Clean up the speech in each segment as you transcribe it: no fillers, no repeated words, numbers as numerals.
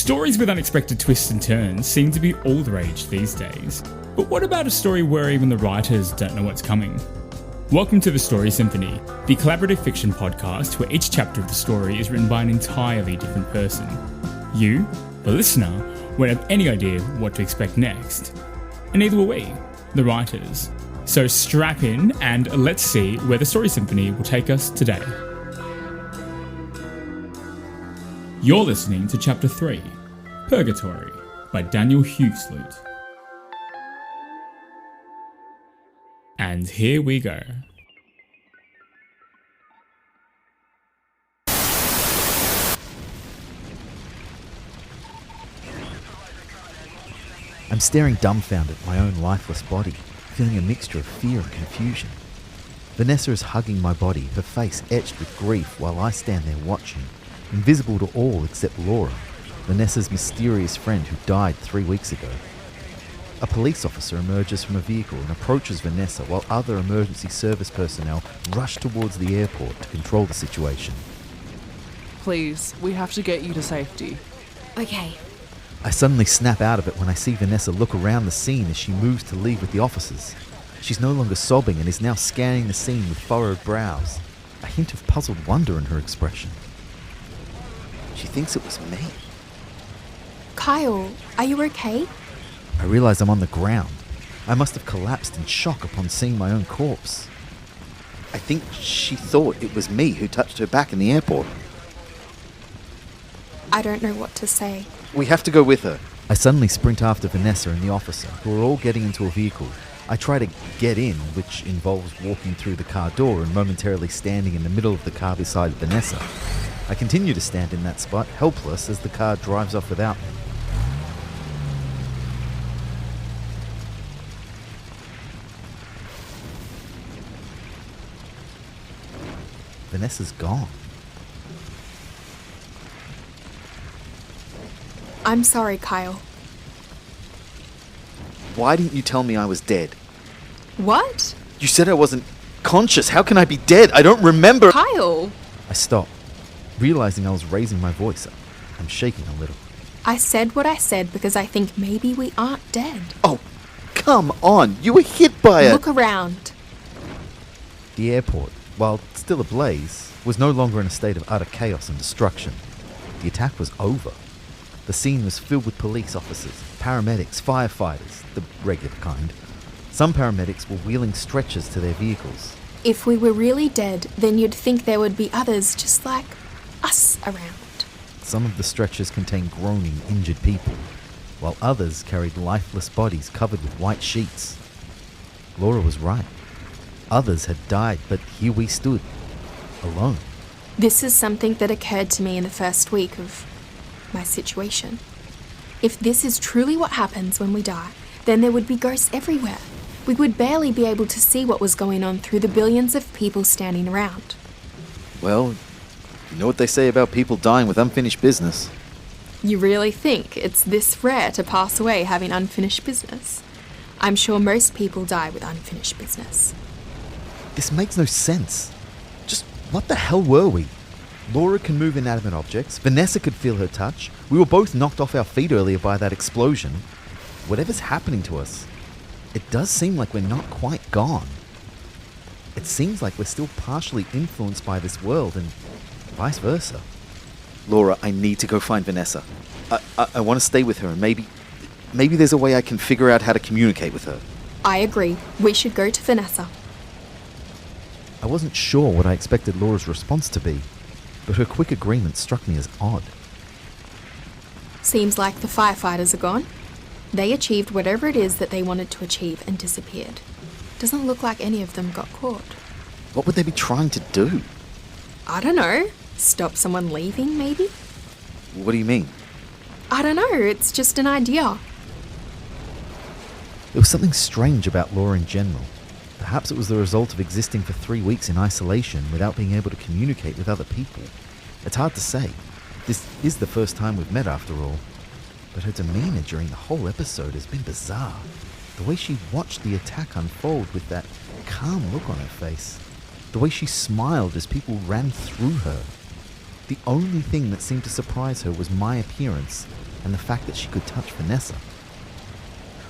Stories with unexpected twists and turns seem to be all the rage these days. But what about a story where even the writers don't know what's coming? Welcome to The Story Symphony, the collaborative fiction podcast where each chapter of the story is written by an entirely different person. You, the listener, won't have any idea what to expect next. And neither will we, the writers. So strap in and let's see where The Story Symphony will take us today. You're listening to Chapter 3, Purgatory, by Daniel Huigsloot. And here we go. I'm staring dumbfounded at my own lifeless body, feeling a mixture of fear and confusion. Vanessa is hugging my body, her face etched with grief while I stand there watching, invisible to all except Laura, Vanessa's mysterious friend who died 3 weeks ago. A police officer emerges from a vehicle and approaches Vanessa while other emergency service personnel rush towards the airport to control the situation. Please, we have to get you to safety. Okay. I suddenly snap out of it when I see Vanessa look around the scene as she moves to leave with the officers. She's no longer sobbing and is now scanning the scene with furrowed brows, a hint of puzzled wonder in her expression. She thinks it was me. Kyle, are you okay? I realize I'm on the ground. I must have collapsed in shock upon seeing my own corpse. I think she thought it was me who touched her back in the airport. I don't know what to say. We have to go with her. I suddenly sprint after Vanessa and the officer, who are all getting into a vehicle. I try to get in, which involves walking through the car door and momentarily standing in the middle of the car beside Vanessa. I continue to stand in that spot, helpless, as the car drives off without me. Vanessa's gone. I'm sorry, Kyle. Why didn't you tell me I was dead? What? You said I wasn't conscious. How can I be dead? I don't remember. Kyle! I stop, realizing I was raising my voice. I'm shaking a little. I said what I said because I think maybe we aren't dead. Oh, come on. You were hit by it. Look around. The airport, while still ablaze, was no longer in a state of utter chaos and destruction. The attack was over. The scene was filled with police officers, paramedics, firefighters, the regular kind. Some paramedics were wheeling stretchers to their vehicles. If we were really dead, then you'd think there would be others just like us around. Some of the stretchers contained groaning, injured people, while others carried lifeless bodies covered with white sheets. Laura was right. Others had died, but here we stood, alone. This is something that occurred to me in the first week of my situation. If this is truly what happens when we die, then there would be ghosts everywhere. We would barely be able to see what was going on through the billions of people standing around. Well, you know what they say about people dying with unfinished business. You really think it's this rare to pass away having unfinished business? I'm sure most people die with unfinished business. This makes no sense. Just what the hell were we? Laura can move inanimate objects. Vanessa could feel her touch. We were both knocked off our feet earlier by that explosion. Whatever's happening to us, it does seem like we're not quite gone. It seems like we're still partially influenced by this world and vice versa. Laura, I need to go find Vanessa. I want to stay with her and maybe there's a way I can figure out how to communicate with her. I agree. We should go to Vanessa. I wasn't sure what I expected Laura's response to be, but her quick agreement struck me as odd. Seems like the firefighters are gone. They achieved whatever it is that they wanted to achieve and disappeared. Doesn't look like any of them got caught. What would they be trying to do? I don't know. Stop someone leaving, maybe? What do you mean? I don't know. It's just an idea. There was something strange about Laura in general. Perhaps it was the result of existing for 3 weeks in isolation without being able to communicate with other people. It's hard to say. This is the first time we've met after all. But her demeanor during the whole episode has been bizarre. The way she watched the attack unfold with that calm look on her face. The way she smiled as people ran through her. The only thing that seemed to surprise her was my appearance, and the fact that she could touch Vanessa.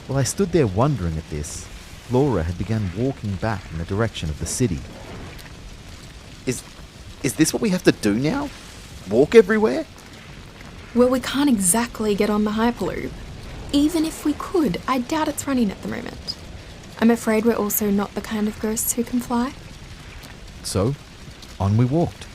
While I stood there wondering at this, Laura had begun walking back in the direction of the city. Is this what we have to do now? Walk everywhere? Well, we can't exactly get on the Hyperloop. Even if we could, I doubt it's running at the moment. I'm afraid we're also not the kind of ghosts who can fly. So, on we walked.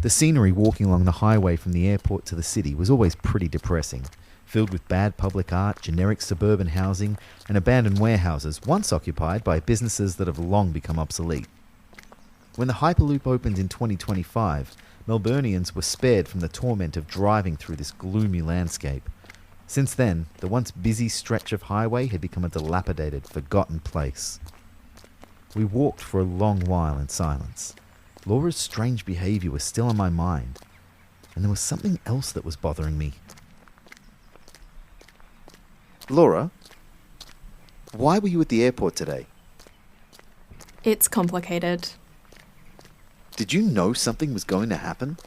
The scenery walking along the highway from the airport to the city was always pretty depressing, filled with bad public art, generic suburban housing, and abandoned warehouses once occupied by businesses that have long become obsolete. When the Hyperloop opened in 2025, Melburnians were spared from the torment of driving through this gloomy landscape. Since then, the once busy stretch of highway had become a dilapidated, forgotten place. We walked for a long while in silence. Laura's strange behaviour was still on my mind, and there was something else that was bothering me. Laura, why were you at the airport today? It's complicated. Did you know something was going to happen?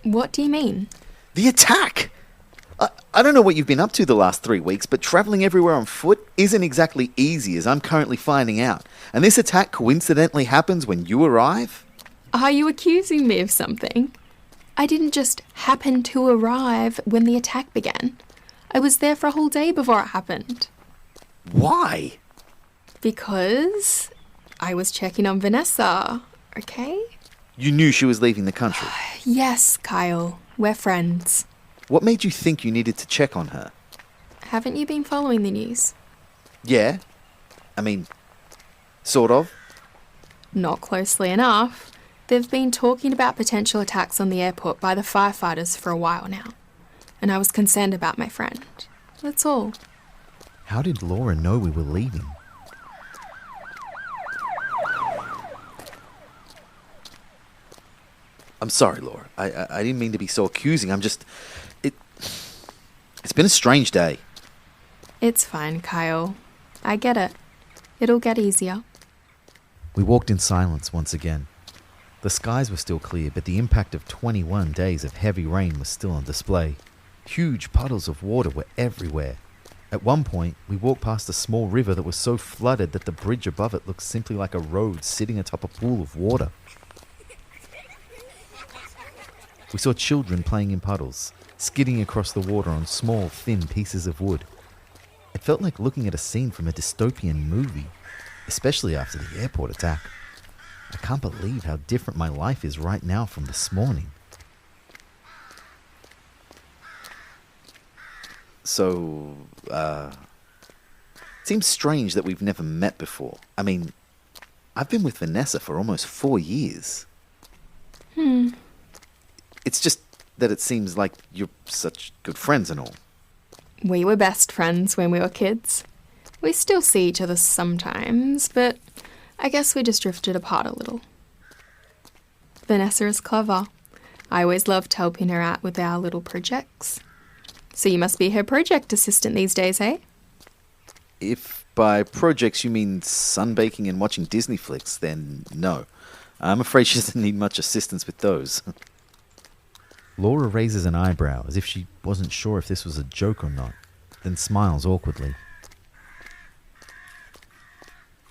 What do you mean? The attack! I don't know what you've been up to the last 3 weeks, but travelling everywhere on foot isn't exactly easy, as I'm currently finding out. And this attack coincidentally happens when you arrive? Are you accusing me of something? I didn't just happen to arrive when the attack began. I was there for a whole day before it happened. Why? Because I was checking on Vanessa, okay? You knew she was leaving the country. Yes, Kyle. We're friends. What made you think you needed to check on her? Haven't you been following the news? Yeah. I mean, sort of. Not closely enough. They've been talking about potential attacks on the airport by the firefighters for a while now. And I was concerned about my friend. That's all. How did Laura know we were leaving? I'm sorry, Laura. I didn't mean to be so accusing. I'm just... It's been a strange day. It's fine, Kyle. I get it. It'll get easier. We walked in silence once again. The skies were still clear, but the impact of 21 days of heavy rain was still on display. Huge puddles of water were everywhere. At one point, we walked past a small river that was so flooded that the bridge above it looked simply like a road sitting atop a pool of water. We saw children playing in puddles, skidding across the water on small, thin pieces of wood. It felt like looking at a scene from a dystopian movie, especially after the airport attack. I can't believe how different my life is right now from this morning. So, seems strange that we've never met before. I mean, I've been with Vanessa for almost 4 years. It's just that it seems like you're such good friends and all. We were best friends when we were kids. We still see each other sometimes, but I guess we just drifted apart a little. Vanessa is clever. I always loved helping her out with our little projects. So you must be her project assistant these days, eh? If by projects you mean sunbaking and watching Disney flicks, then no. I'm afraid she doesn't need much assistance with those. Laura raises an eyebrow as if she wasn't sure if this was a joke or not, then smiles awkwardly.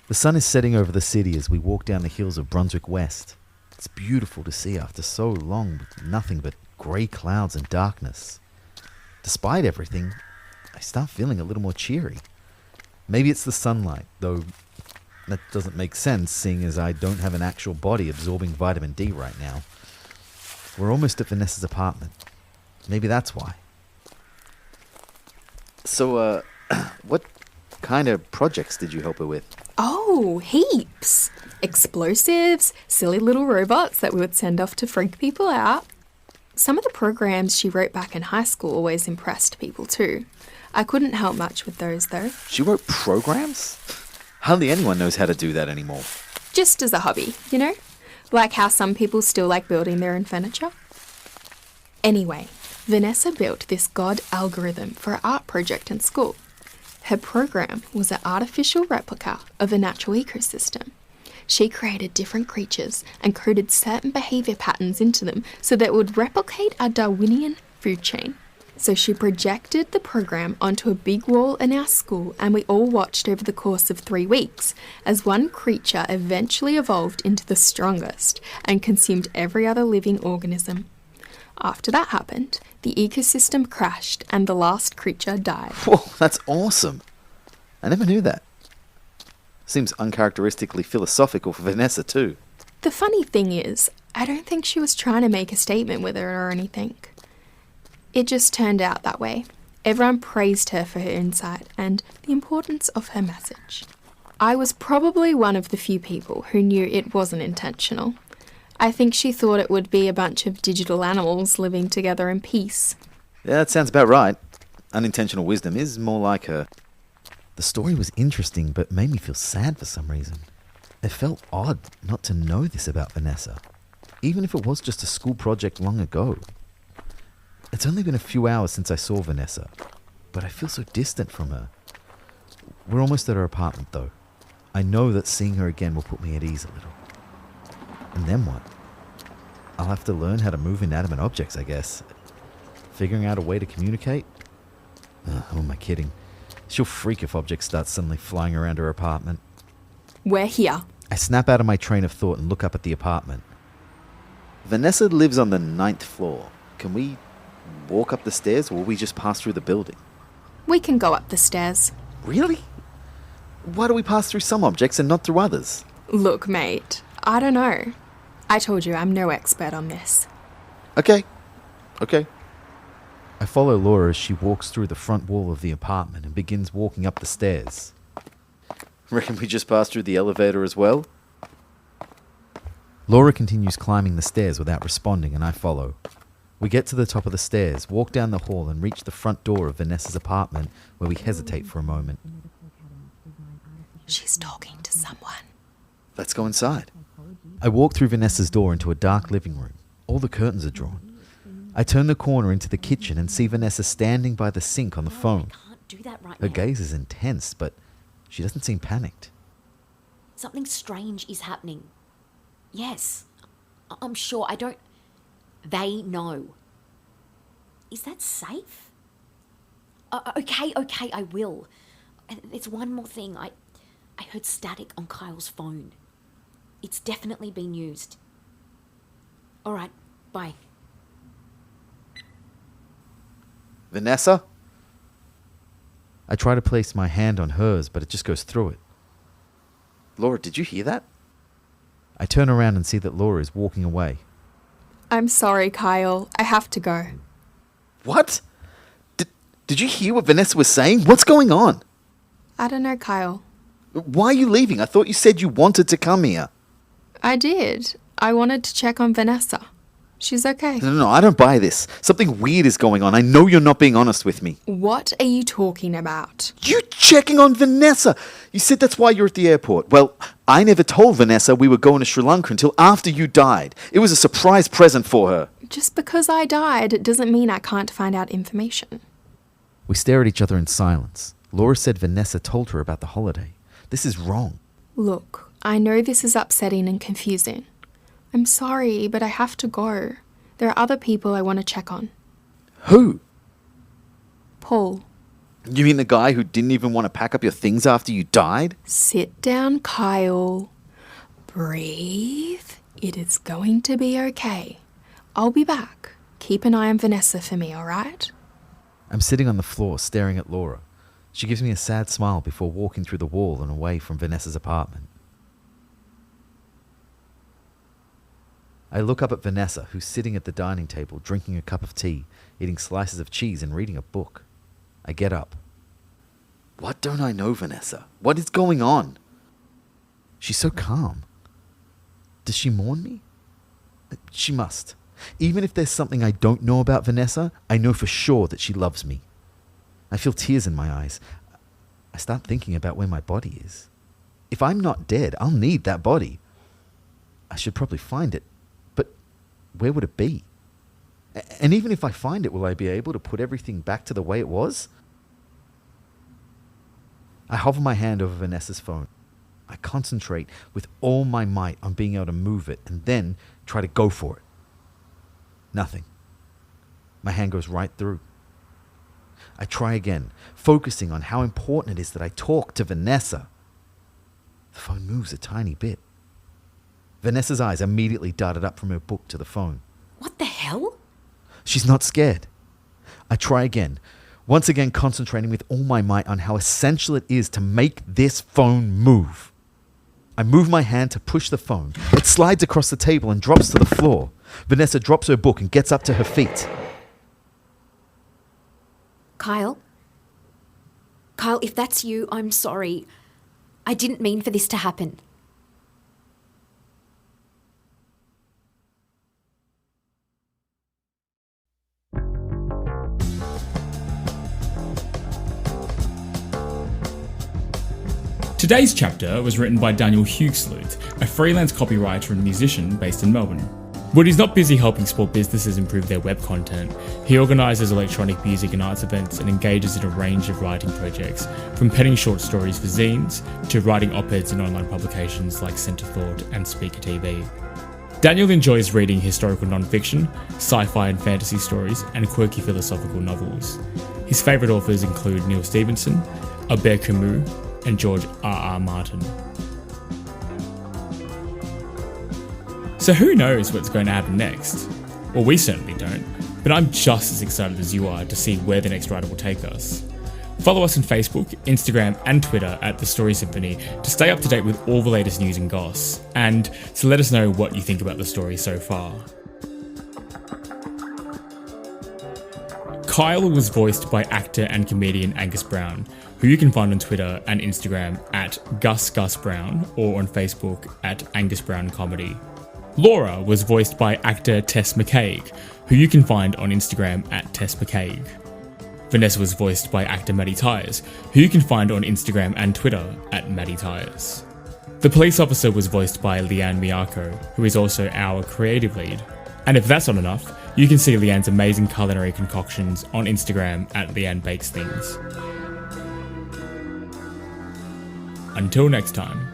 The sun is setting over the city as we walk down the hills of Brunswick West. It's beautiful to see after so long with nothing but grey clouds and darkness. Despite everything, I start feeling a little more cheery. Maybe it's the sunlight, though that doesn't make sense seeing as I don't have an actual body absorbing vitamin D right now. We're almost at Vanessa's apartment. Maybe that's why. So, what kind of projects did you help her with? Oh, heaps. Explosives, silly little robots that we would send off to freak people out. Some of the programs she wrote back in high school always impressed people too. I couldn't help much with those though. She wrote programs? Hardly anyone knows how to do that anymore. Just as a hobby, you know? Like how some people still like building their own furniture. Anyway, Vanessa built this god algorithm for an art project in school. Her program was an artificial replica of a natural ecosystem. She created different creatures and coded certain behaviour patterns into them so that it would replicate our Darwinian food chain. So she projected the program onto a big wall in our school, and we all watched over the course of 3 weeks as one creature eventually evolved into the strongest and consumed every other living organism. After that happened, the ecosystem crashed and the last creature died. Whoa, that's awesome. I never knew that. Seems uncharacteristically philosophical for Vanessa too. The funny thing is, I don't think she was trying to make a statement with it or anything. It just turned out that way. Everyone praised her for her insight and the importance of her message. I was probably one of the few people who knew it wasn't intentional. I think she thought it would be a bunch of digital animals living together in peace. Yeah, that sounds about right. Unintentional wisdom is more like her. The story was interesting, but made me feel sad for some reason. It felt odd not to know this about Vanessa, even if it was just a school project long ago. It's only been a few hours since I saw Vanessa, but I feel so distant from her. We're almost at her apartment, though. I know that seeing her again will put me at ease a little. And then what? I'll have to learn how to move inanimate objects, I guess. Figuring out a way to communicate? Who am I kidding? She'll freak if objects start suddenly flying around her apartment. We're here. I snap out of my train of thought and look up at the apartment. Vanessa lives on the 9th floor. Can we walk up the stairs, or will we just pass through the building? We can go up the stairs. Really? Why do we pass through some objects and not through others? Look, mate, I don't know. I told you I'm no expert on this. Okay. I follow Laura as she walks through the front wall of the apartment and begins walking up the stairs. Reckon we just pass through the elevator as well? Laura continues climbing the stairs without responding, and I follow. We get to the top of the stairs, walk down the hall, and reach the front door of Vanessa's apartment, where we hesitate for a moment. She's talking to someone. Let's go inside. I walk through Vanessa's door into a dark living room. All the curtains are drawn. I turn the corner into the kitchen and see Vanessa standing by the sink on the phone. Can't do that right Her now. gaze is intense, but she doesn't seem panicked. Something strange is happening. Yes, I'm sure. I don't... They know. Is that safe? Okay, I will. There's one more thing. I heard static on Kyle's phone. It's definitely been used. All right, bye. Vanessa? I try to place my hand on hers, but it just goes through it. Laura, did you hear that? I turn around and see that Laura is walking away. I'm sorry, Kyle. I have to go. What? Did you hear what Vanessa was saying? What's going on? I don't know, Kyle. Why are you leaving? I thought you said you wanted to come here. I did. I wanted to check on Vanessa. She's okay. No, I don't buy this. Something weird is going on. I know you're not being honest with me. What are you talking about? You checking on Vanessa? You said that's why you're at the airport. Well, I never told Vanessa we were going to Sri Lanka until after you died. It was a surprise present for her. Just because I died doesn't mean I can't find out information. We stare at each other in silence. Laura said Vanessa told her about the holiday. This is wrong. Look, I know this is upsetting and confusing. I'm sorry, but I have to go. There are other people I want to check on. Who? Paul. You mean the guy who didn't even want to pack up your things after you died? Sit down, Kyle. Breathe. It is going to be okay. I'll be back. Keep an eye on Vanessa for me, all right? I'm sitting on the floor staring at Laura. She gives me a sad smile before walking through the wall and away from Vanessa's apartment. I look up at Vanessa, who's sitting at the dining table, drinking a cup of tea, eating slices of cheese and reading a book. I get up. What don't I know, Vanessa? What is going on? She's so calm. Does she mourn me? She must. Even if there's something I don't know about Vanessa, I know for sure that she loves me. I feel tears in my eyes. I start thinking about where my body is. If I'm not dead, I'll need that body. I should probably find it. But where would it be? And even if I find it, will I be able to put everything back to the way it was? I hover my hand over Vanessa's phone. I concentrate with all my might on being able to move it and then try to go for it. Nothing. My hand goes right through. I try again, focusing on how important it is that I talk to Vanessa. The phone moves a tiny bit. Vanessa's eyes immediately darted up from her book to the phone. What the hell? She's not scared. I try again, once again concentrating with all my might on how essential it is to make this phone move. I move my hand to push the phone. It slides across the table and drops to the floor. Vanessa drops her book and gets up to her feet. Kyle? Kyle, if that's you, I'm sorry. I didn't mean for this to happen. Today's chapter was written by Daniel Huigsloot, a freelance copywriter and musician based in Melbourne. When he's not busy helping small businesses improve their web content, he organises electronic music and arts events and engages in a range of writing projects, from penning short stories for zines to writing op-eds in online publications like Centre Thought and Speaker TV. Daniel enjoys reading historical non-fiction, sci-fi and fantasy stories, and quirky philosophical novels. His favourite authors include Neil Stephenson, Albert Camus, and George R.R. Martin. So who knows what's going to happen next? Well, we certainly don't, but I'm just as excited as you are to see where the next writer will take us. Follow us on Facebook, Instagram and Twitter at The Story Symphony to stay up to date with all the latest news and goss, and to let us know what you think about the story so far. Kyle was voiced by actor and comedian Angus Brown, who you can find on Twitter and Instagram at Gus Brown or on Facebook at Angus Brown Comedy. Laura was voiced by actor Tess McKaige, who you can find on Instagram at Tess McKaige. Vanessa was voiced by actor Maddy Tyers, who you can find on Instagram and Twitter at Maddy Tyers. The police officer was voiced by Lian Meacco, who is also our creative lead. And if that's not enough, you can see Lian's amazing culinary concoctions on Instagram at Lian Bakes Things. Until next time.